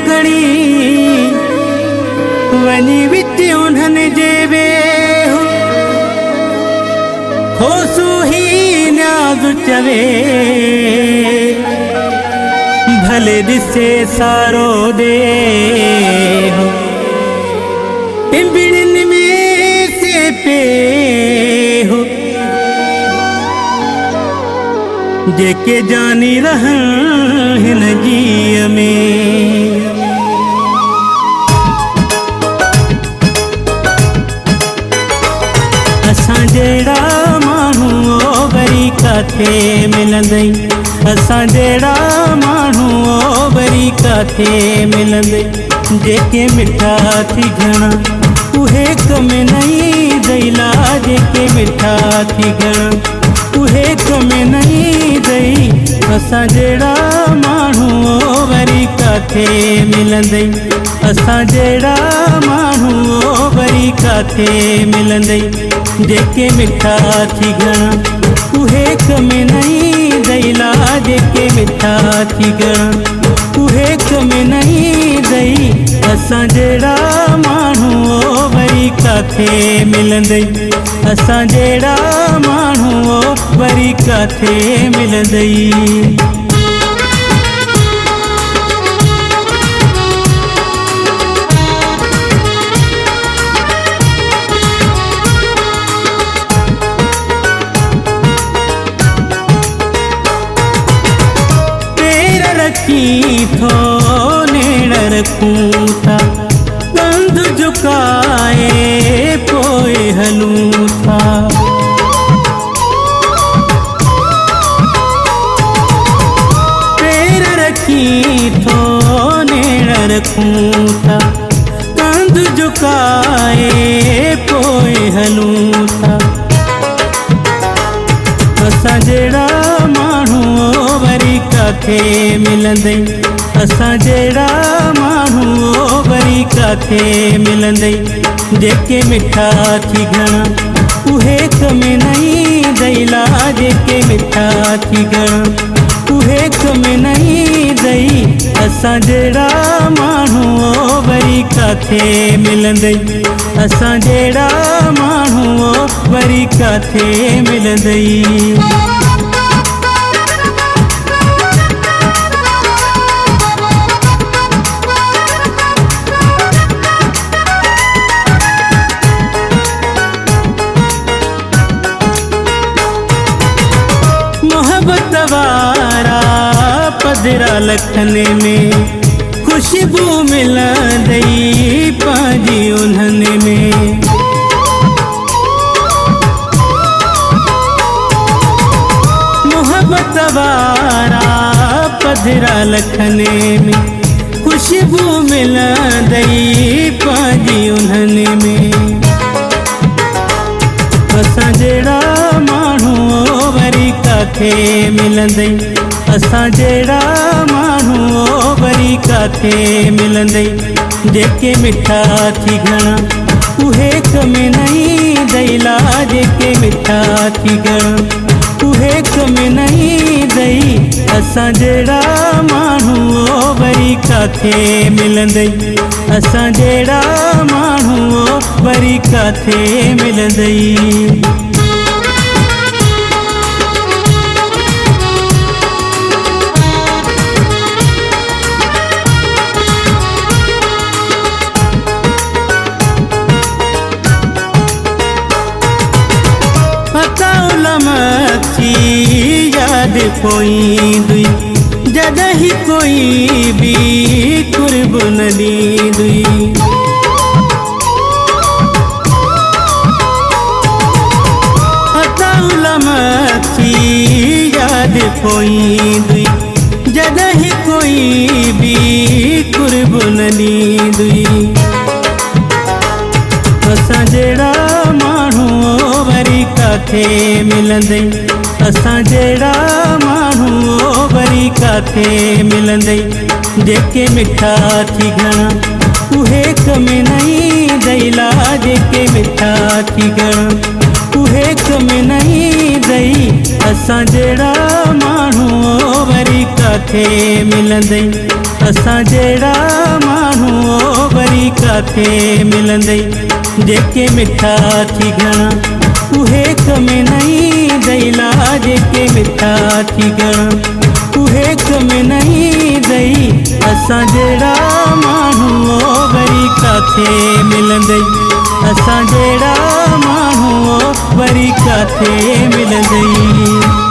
खणी वञी विच उन्हनि जे वेहो खोसू ही न्याज़ चवे भले दिसे सारो दे पिंबिड़न में से पे हो जेके जानी रहन जीअ में असां जहिड़ा माण्हू वरी काथे मिलंदई असां जहिड़ा माण्हू वरी काथे मिलंदई जेके मिठा थी घणा उहे कम नहीं दैला जेके मिठा थी घणा उहे कम नहीं दई असां जहिड़ा माण्हू वरी काथे मिलंदई असां जहिड़ा माण्हू वरी काथे मिलंदई जेके मिठा थी घणा उहे कम नहीं दैला जेके मिठा थी घणा उहे कम नहीं दई असां जहिड़ा माण्हू वरी काथे मिलंदई असां जहिड़ा माण्हू वरी काथे मिलंदई रखी थो नेड़ रखूं था कंध झुकाए पोए हलूं था पैर रखी थो नेड़ रखूं था कंध झुकाए पोए हलूं था असां जहिड़ा माण्हू वरी काथे मिलंदई असां जहिड़ा माण्हू वरी काथे मिलंदई जेके मिठा थी घणा उहे कम नहीं दैला जेके मिठा थी घणा उहे कम नहीं दई असां जहिड़ा माण्हू वरी काथे मिलंदई असां जहिड़ा माण्हू वरी काथे मिलंदई मोहब्बत वारा पधरा लखने में खुशबू मिलंदई पंहिंजी उन्हनि में मोहब्बत वारा पधरा लखने में खुशबू मिलंदई पंहिंजी उन्हनि में असां जहिड़ा माण्हू वरी काथे मिलंदई असां जहिड़ा माण्हू वरी काथे मिलंदई जेके मिठा थी घणा उहे कम नहीं दैला जेके मिठा थी घणा उहे कम नहीं दई असां जहिड़ा माण्हू वरी काथे मिलंदई असां जहिड़ा माण्हू वरी काथे मिलंदई याद कोई दुई जदहि कोई भी कुर्ब न दी दुई अताउलमती याद कोई दुई जदहि कोई भी कुर्ब न दी दुई असां जहिड़ा माण्हू वरी काथे मिलंदई असां जहिड़ा माण्हू वरी काथे मिलंदई जेके मिठा थी घणा उहे कम नहीं दैला जेके मिठा थी घणा उहे कम नहीं दई असां जहिड़ा माण्हू वरी काथे काथे मिलंदई। असां जहिड़ा माण्हू वरी काथे मिलंदई। जेके मिठा थी घणा उहे कम नहीं दैला। जेके मिठा थी घणा उहे कम नहीं दई। असां जहिड़ा माण्हू वरी काथे मिलंदई। असां जहिड़ा माण्हू वरी काथे मिलंदई।